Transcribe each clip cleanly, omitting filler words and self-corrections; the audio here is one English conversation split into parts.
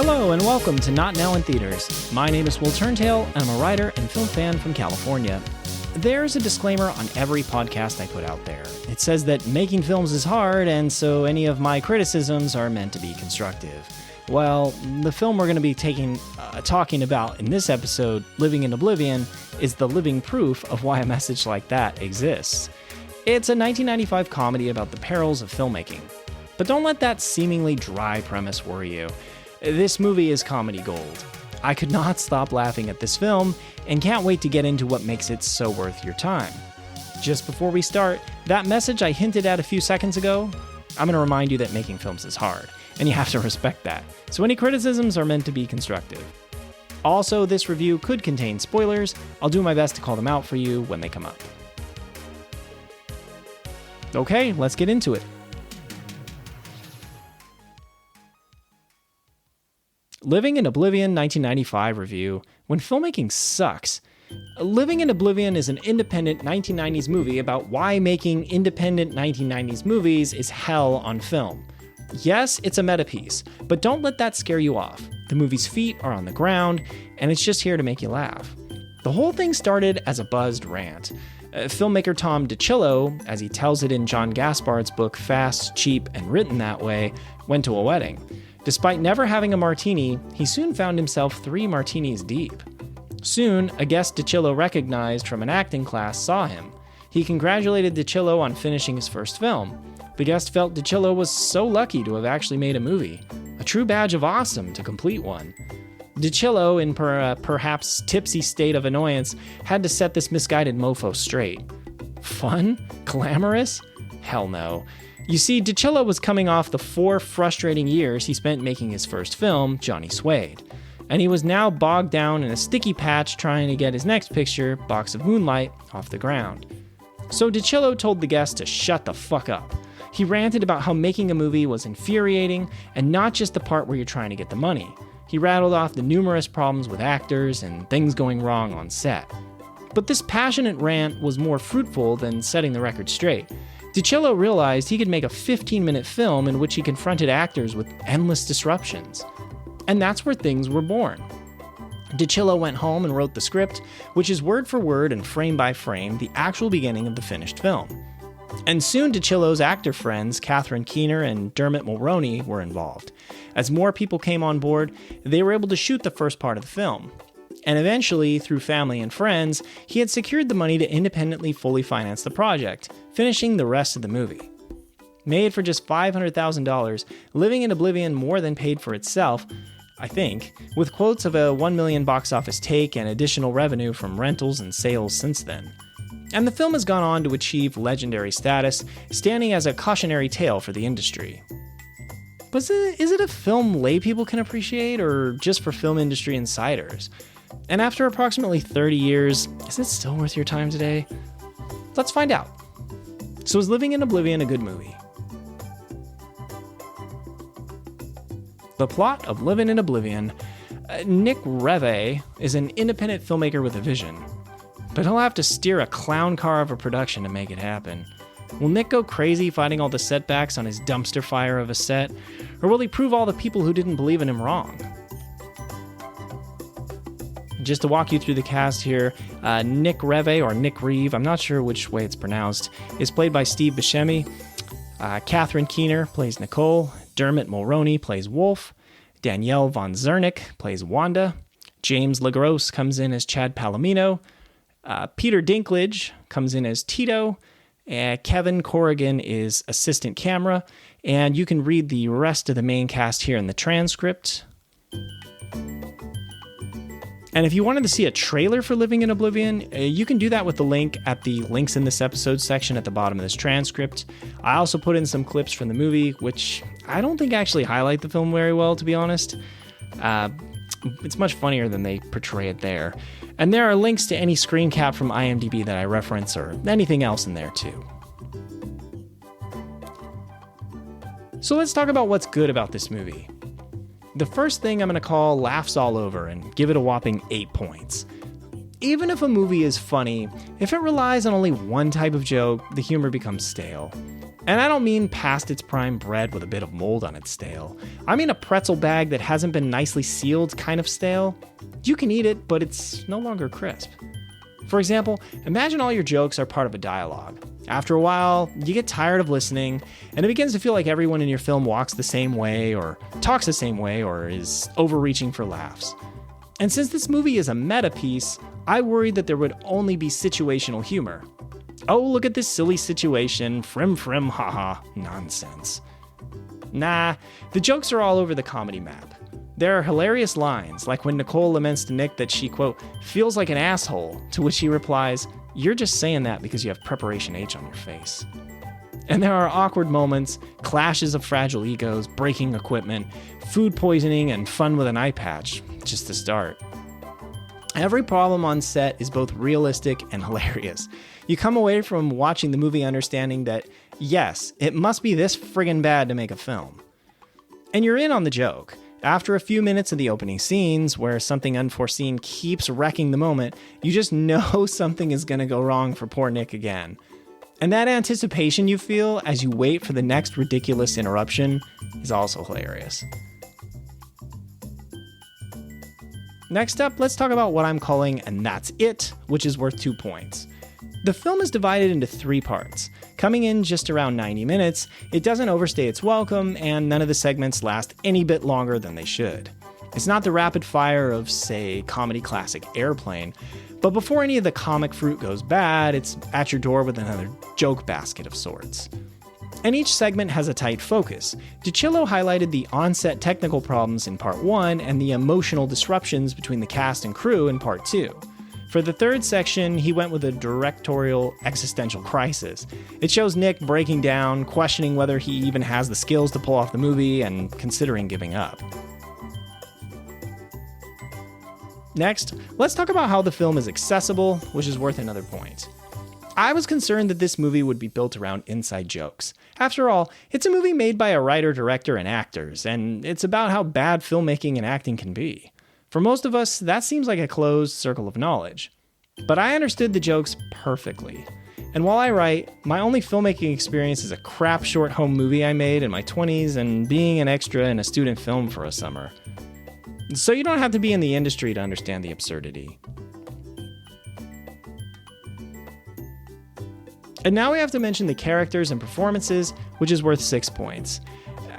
Hello and welcome to Not Now in Theaters. My name is Will Turntail and I'm a writer and film fan from California. There's a disclaimer on every podcast I put out there. It says that making films is hard, and so any of my criticisms are meant to be constructive. Well, the film we're going to be talking about in this episode, Living in Oblivion, is the living proof of why a message like that exists. It's a 1995 comedy about the perils of filmmaking. But don't let that seemingly dry premise worry you. This movie is comedy gold. I could not stop laughing at this film, and can't wait to get into what makes it so worth your time. Just before we start, that message I hinted at a few seconds ago, I'm going to remind you that making films is hard, and you have to respect that. So any criticisms are meant to be constructive. Also, this review could contain spoilers. I'll do my best to call them out for you when they come up. Okay, let's get into it. Living in Oblivion 1995 review, when filmmaking sucks. Living in Oblivion is an independent 1990s movie about why making independent 1990s movies is hell on film. Yes, it's a meta piece, but don't let that scare you off. The movie's feet are on the ground, and it's just here to make you laugh. The whole thing started as a buzzed rant. Filmmaker Tom DiCillo, as he tells it in John Gaspard's book Fast, Cheap, and Written That Way, went to a wedding. Despite never having a martini, he soon found himself 3 martinis deep. Soon, a guest DiCillo recognized from an acting class saw him. He congratulated DiCillo on finishing his first film. The guest felt DiCillo was so lucky to have actually made a movie. A true badge of awesome to complete one. DiCillo, in perhaps tipsy state of annoyance, had to set this misguided mofo straight. Fun? Glamorous? Hell no. You see, DiCillo was coming off the 4 frustrating years he spent making his first film, Johnny Suede. And he was now bogged down in a sticky patch trying to get his next picture, Box of Moonlight, off the ground. So DiCillo told the guest to shut the fuck up. He ranted about how making a movie was infuriating, and not just the part where you're trying to get the money. He rattled off the numerous problems with actors and things going wrong on set. But this passionate rant was more fruitful than setting the record straight. DiCillo realized he could make a 15-minute film in which he confronted actors with endless disruptions. And that's where things were born. DiCillo went home and wrote the script, which is word for word and frame by frame the actual beginning of the finished film. And soon DiCillo's actor friends, Catherine Keener and Dermot Mulroney, were involved. As more people came on board, they were able to shoot the first part of the film. And eventually, through family and friends, he had secured the money to independently fully finance the project, finishing the rest of the movie. Made for just $500,000, Living in Oblivion more than paid for itself, I think, with quotes of a $1 million box office take and additional revenue from rentals and sales since then. And the film has gone on to achieve legendary status, standing as a cautionary tale for the industry. But is it a film laypeople can appreciate, or just for film industry insiders? And after approximately 30 years, is it still worth your time today? Let's find out. So is Living in Oblivion a good movie? The plot of Living in Oblivion. Nick Reve is an independent filmmaker with a vision, but he'll have to steer a clown car of a production to make it happen. Will Nick go crazy fighting all the setbacks on his dumpster fire of a set, or will he prove all the people who didn't believe in him wrong? Just to walk you through the cast here, Nick Reve, or Nick Reeve, I'm not sure which way it's pronounced, is played by Steve Buscemi. Catherine Keener plays Nicole. Dermot Mulroney plays Wolf. Danielle Von Zernick plays Wanda. James LaGrosse comes in as Chad Palomino. Peter Dinklage comes in as Tito. Kevin Corrigan is assistant camera. And you can read the rest of the main cast here in the transcript. And if you wanted to see a trailer for Living in Oblivion, you can do that with the link at the links in this episode section at the bottom of this transcript. I also put in some clips from the movie, which I don't think actually highlight the film very well, to be honest. It's much funnier than they portray it there. And there are links to any screen cap from IMDb that I reference, or anything else in there too. So let's talk about what's good about this movie. The first thing I'm going to call laughs all over and give it a whopping 8 points. Even if a movie is funny, if it relies on only one type of joke, the humor becomes stale. And I don't mean past its prime bread with a bit of mold on its stale. I mean a pretzel bag that hasn't been nicely sealed kind of stale. You can eat it, but it's no longer crisp. For example, imagine all your jokes are part of a dialogue. After a while, you get tired of listening, and it begins to feel like everyone in your film walks the same way, or talks the same way, or is overreaching for laughs. And since this movie is a meta piece, I worried that there would only be situational humor. Oh, look at this silly situation, frim, haha, nonsense. Nah, the jokes are all over the comedy map. There are hilarious lines, like when Nicole laments to Nick that she, quote, feels like an asshole, to which he replies, you're just saying that because you have preparation H on your face. And there are awkward moments, clashes of fragile egos, breaking equipment, food poisoning, and fun with an eye patch, just to start. Every problem on set is both realistic and hilarious. You come away from watching the movie understanding that, yes, it must be this friggin' bad to make a film. And you're in on the joke. After a few minutes of the opening scenes, where something unforeseen keeps wrecking the moment, you just know something is gonna go wrong for poor Nick again. And that anticipation you feel as you wait for the next ridiculous interruption is also hilarious. Next up, let's talk about what I'm calling "and that's it," which is worth 2 points. The film is divided into 3 parts. Coming in just around 90 minutes, it doesn't overstay its welcome, and none of the segments last any bit longer than they should. It's not the rapid fire of, say, comedy classic Airplane, but before any of the comic fruit goes bad, it's at your door with another joke basket of sorts. And each segment has a tight focus. DiCillo highlighted the on-set technical problems in part 1 and the emotional disruptions between the cast and crew in part 2. For the third section, he went with a directorial existential crisis. It shows Nick breaking down, questioning whether he even has the skills to pull off the movie, and considering giving up. Next, let's talk about how the film is accessible, which is worth another point. I was concerned that this movie would be built around inside jokes. After all, it's a movie made by a writer, director, and actors, and it's about how bad filmmaking and acting can be. For most of us, that seems like a closed circle of knowledge. But I understood the jokes perfectly. And while I write, my only filmmaking experience is a crap short home movie I made in my 20s and being an extra in a student film for a summer. So you don't have to be in the industry to understand the absurdity. And now we have to mention the characters and performances, which is worth 6 points.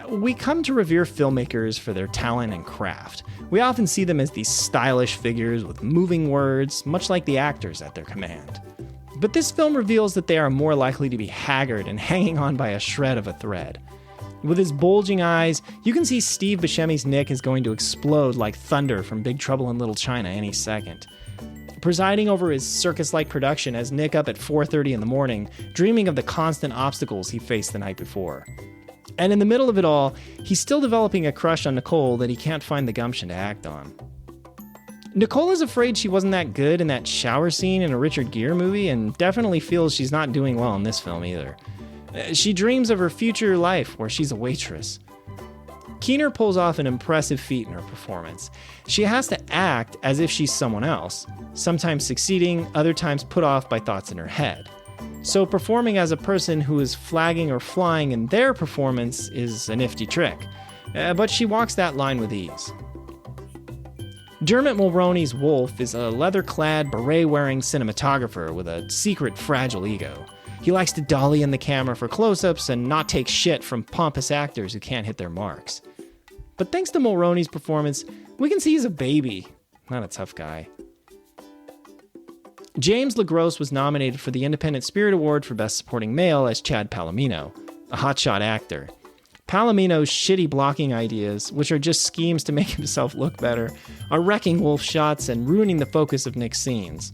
We come to revere filmmakers for their talent and craft. We often see them as these stylish figures with moving words, much like the actors at their command. But this film reveals that they are more likely to be haggard and hanging on by a shred of a thread. With his bulging eyes, you can see Steve Buscemi's Nick is going to explode like thunder from Big Trouble in Little China any second. Presiding over his circus-like production as Nick up at 4:30 in the morning, dreaming of the constant obstacles he faced the night before. And in the middle of it all, he's still developing a crush on Nicole that he can't find the gumption to act on. Nicole is afraid she wasn't that good in that shower scene in a Richard Gere movie, and definitely feels she's not doing well in this film either. She dreams of her future life where she's a waitress. Keener pulls off an impressive feat in her performance. She has to act as if she's someone else, sometimes succeeding, other times put off by thoughts in her head. So performing as a person who is flagging or flying in their performance is a nifty trick, but she walks that line with ease. Dermot Mulroney's Wolf is a leather-clad, beret-wearing cinematographer with a secret fragile ego. He likes to dolly in the camera for close-ups and not take shit from pompous actors who can't hit their marks. But thanks to Mulroney's performance, we can see he's a baby, not a tough guy. James LaGrosse was nominated for the Independent Spirit Award for Best Supporting Male as Chad Palomino, a hotshot actor. Palomino's shitty blocking ideas, which are just schemes to make himself look better, are wrecking Wolf's shots and ruining the focus of Nick's scenes.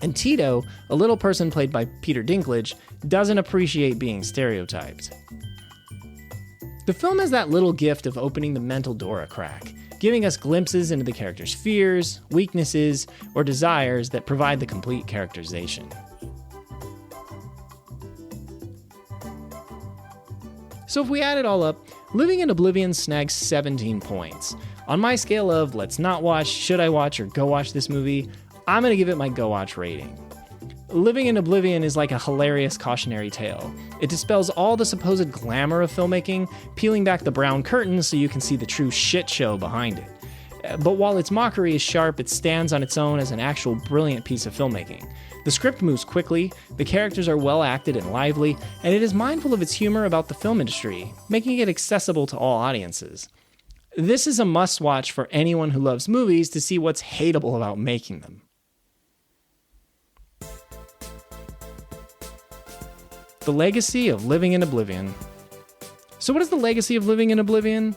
And Tito, a little person played by Peter Dinklage, doesn't appreciate being stereotyped. The film has that little gift of opening the mental door a crack, giving us glimpses into the character's fears, weaknesses, or desires that provide the complete characterization. So if we add it all up, Living in Oblivion snags 17 points. On my scale of let's not watch, should I watch, or go watch this movie, I'm going to give it my go watch rating. Living in Oblivion is like a hilarious cautionary tale. It dispels all the supposed glamour of filmmaking, peeling back the brown curtain so you can see the true shit show behind it. But while its mockery is sharp, it stands on its own as an actual brilliant piece of filmmaking. The script moves quickly, the characters are well acted and lively, and it is mindful of its humor about the film industry, making it accessible to all audiences. This is a must-watch for anyone who loves movies to see what's hateable about making them. The legacy of Living in Oblivion. So what is the legacy of Living in Oblivion?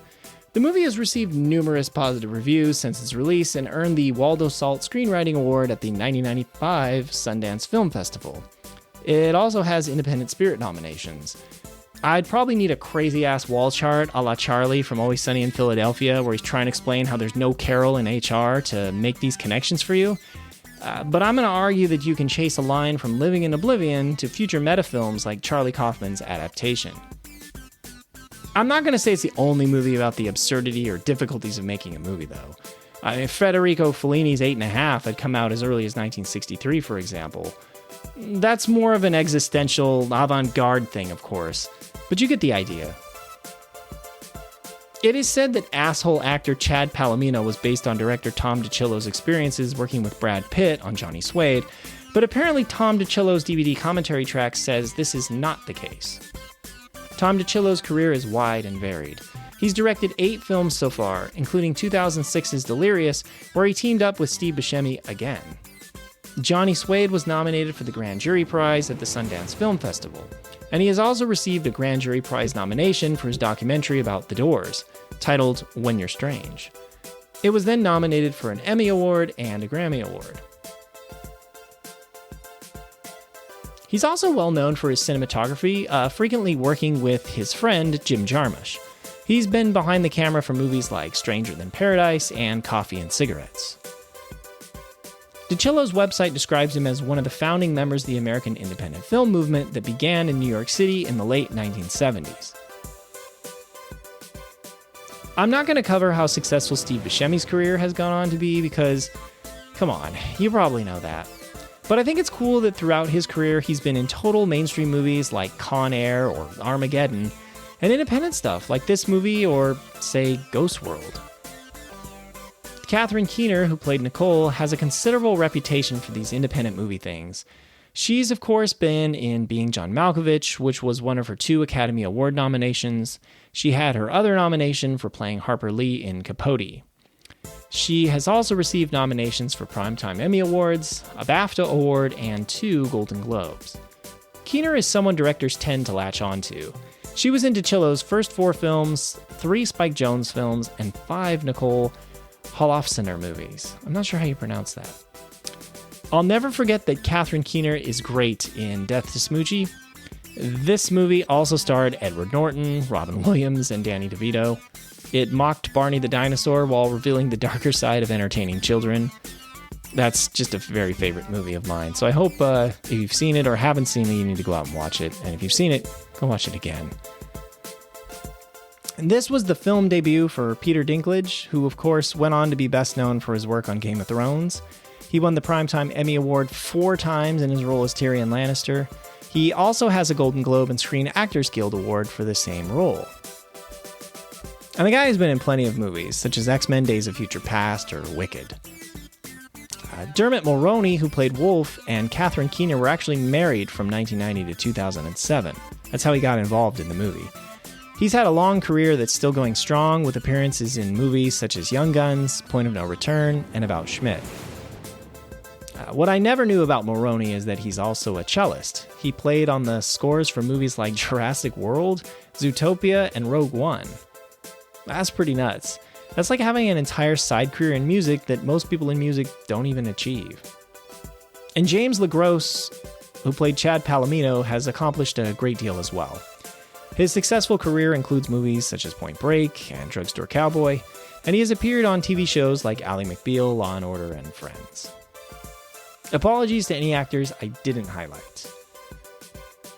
The movie has received numerous positive reviews since its release and earned the Waldo Salt Screenwriting Award at the 1995 Sundance Film Festival. It also has Independent Spirit nominations. I'd probably need a crazy-ass wall chart a la Charlie from Always Sunny in Philadelphia, where he's trying to explain how there's no Carol in HR to make these connections for you. But I'm going to argue that you can chase a line from Living in Oblivion to future metafilms like Charlie Kaufman's adaptation. I'm not going to say it's the only movie about the absurdity or difficulties of making a movie, though. If Federico Fellini's 8.5 had come out as early as 1963, for example, that's more of an existential, avant-garde thing, of course, but you get the idea. It is said that asshole actor Chad Palomino was based on director Tom DiCillo's experiences working with Brad Pitt on Johnny Suede, but apparently Tom DiCillo's DVD commentary track says this is not the case. Tom DiCillo's career is wide and varied. He's directed 8 films so far, including 2006's Delirious, where he teamed up with Steve Buscemi again. Johnny Suede was nominated for the Grand Jury Prize at the Sundance Film Festival, and he has also received a Grand Jury Prize nomination for his documentary about The Doors, titled When You're Strange. It was then nominated for an Emmy Award and a Grammy Award. He's also well known for his cinematography, frequently working with his friend Jim Jarmusch. He's been behind the camera for movies like Stranger Than Paradise and Coffee and Cigarettes. DiCillo's website describes him as one of the founding members of the American independent film movement that began in New York City in the late 1970s. I'm not going to cover how successful Steve Buscemi's career has gone on to be because, come on, you probably know that. But I think it's cool that throughout his career he's been in total mainstream movies like Con Air or Armageddon, and independent stuff like this movie or, say, Ghost World. Catherine Keener, who played Nicole, has a considerable reputation for these independent movie things. She's, of course, been in Being John Malkovich, which was one of her 2 Academy Award nominations. She had her other nomination for playing Harper Lee in Capote. She has also received nominations for Primetime Emmy Awards, a BAFTA Award, and 2 Golden Globes. Keener is someone directors tend to latch onto. She was in DiCillo's first 4 films, 3 Spike Jonze films, and 5 Nicole Holofcener movies. I'm not sure how you pronounce that. I'll never forget that Catherine Keener is great in Death to Smoochy. This movie also starred Edward Norton, Robin Williams, and Danny DeVito. It mocked Barney the dinosaur while revealing the darker side of entertaining children. That's just a very favorite movie of mine. So I hope if you've seen it or haven't seen it, you need to go out and watch it. And if you've seen it, go watch it again. And this was the film debut for Peter Dinklage, who of course went on to be best known for his work on Game of Thrones. He won the Primetime Emmy Award 4 times in his role as Tyrion Lannister. He also has a Golden Globe and Screen Actors Guild Award for the same role. And the guy has been in plenty of movies, such as X-Men Days of Future Past or Wicked. Dermot Mulroney, who played Wolf, and Catherine Keener were actually married from 1990 to 2007. That's how he got involved in the movie. He's had a long career that's still going strong, with appearances in movies such as Young Guns, Point of No Return, and About Schmidt. What I never knew about Mulroney is that he's also a cellist. He played on the scores for movies like Jurassic World, Zootopia, and Rogue One. That's pretty nuts. That's like having an entire side career in music that most people in music don't even achieve. And James LaGrosse, who played Chad Palomino, has accomplished a great deal as well. His successful career includes movies such as Point Break and Drugstore Cowboy, and he has appeared on TV shows like Ally McBeal, Law & Order, and Friends. Apologies to any actors I didn't highlight.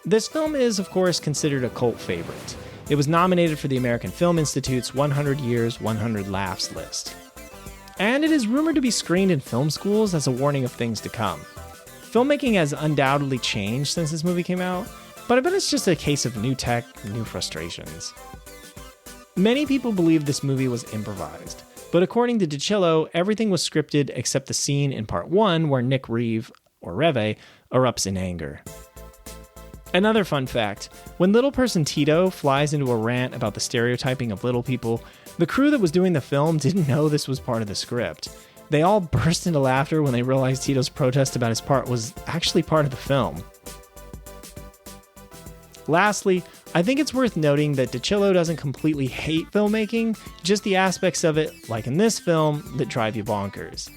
This film is, of course, considered a cult favorite. It was nominated for the American Film Institute's 100 Years, 100 Laughs list. and it is rumored to be screened in film schools as a warning of things to come. Filmmaking has undoubtedly changed since this movie came out, but I bet it's just a case of new tech, new frustrations. Many people believe this movie was improvised, but according to DiCillo, everything was scripted except the scene in part 1 where Nick Reeve, or Reve, erupts in anger. Another fun fact, when little person Tito flies into a rant about the stereotyping of little people, the crew that was doing the film didn't know this was part of the script. They all burst into laughter when they realized Tito's protest about his part was actually part of the film. Lastly, I think it's worth noting that DiCillo doesn't completely hate filmmaking, just the aspects of it, like in this film, that drive you bonkers.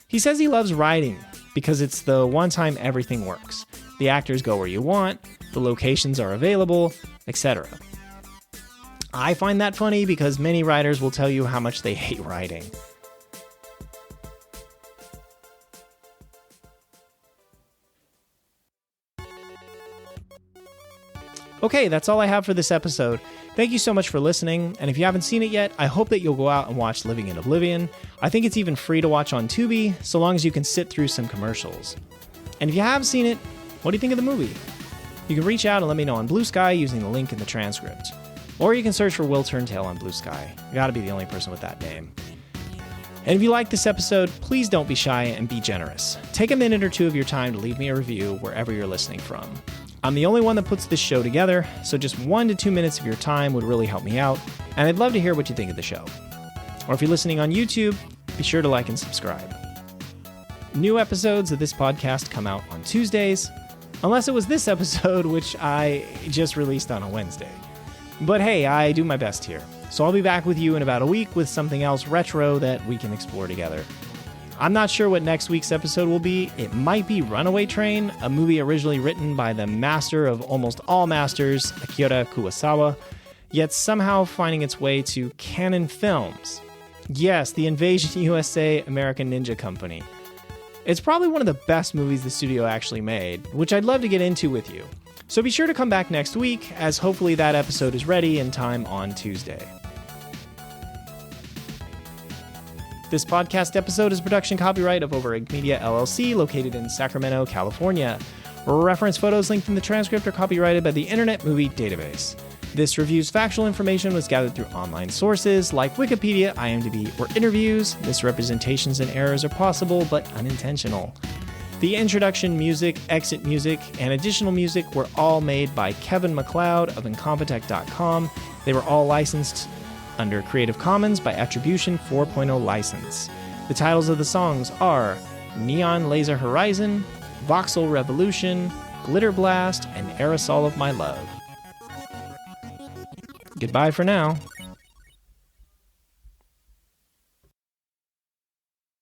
He says he loves writing, because it's the one time everything works. The actors go where you want, the locations are available, etc. I find that funny because many writers will tell you how much they hate writing. Okay, that's all I have for this episode. Thank you so much for listening, and if you haven't seen it yet, I hope that you'll go out and watch Living in Oblivion. I think it's even free to watch on Tubi, so long as you can sit through some commercials. And if you have seen it, what do you think of the movie? You can reach out and let me know on Blue Sky using the link in the transcript. Or you can search for Will Turntail on Blue Sky. You gotta be the only person with that name. And if you like this episode, please don't be shy and be generous. Take a minute or two of your time to leave me a review wherever you're listening from. I'm the only one that puts this show together, so just 1 to 2 minutes of your time would really help me out, and I'd love to hear what you think of the show. Or if you're listening on YouTube, be sure to like and subscribe. New episodes of this podcast come out on Tuesdays, unless it was this episode, which I just released on a Wednesday. But hey, I do my best here, so I'll be back with you in about a week with something else retro that we can explore together. I'm not sure what next week's episode will be. It might be Runaway Train, a movie originally written by the master of almost all masters, Akira Kurosawa, yet somehow finding its way to Canon Films. Yes, the Invasion USA American Ninja Company. It's probably one of the best movies the studio actually made, which I'd love to get into with you. So be sure to come back next week, as hopefully that episode is ready in time on Tuesday. This podcast episode is production copyright of Overegg Media LLC, located in Sacramento, California. Reference photos linked in the transcript are copyrighted by the Internet Movie Database. This review's factual information was gathered through online sources like Wikipedia, IMDb, or interviews. Misrepresentations and errors are possible, but unintentional. The introduction music, exit music, and additional music were all made by Kevin MacLeod of Incompetech.com. They were all licensed under Creative Commons by Attribution 4.0 license. The titles of the songs are Neon Laser Horizon, Voxel Revolution, Glitter Blast, and Aerosol of My Love. Goodbye for now.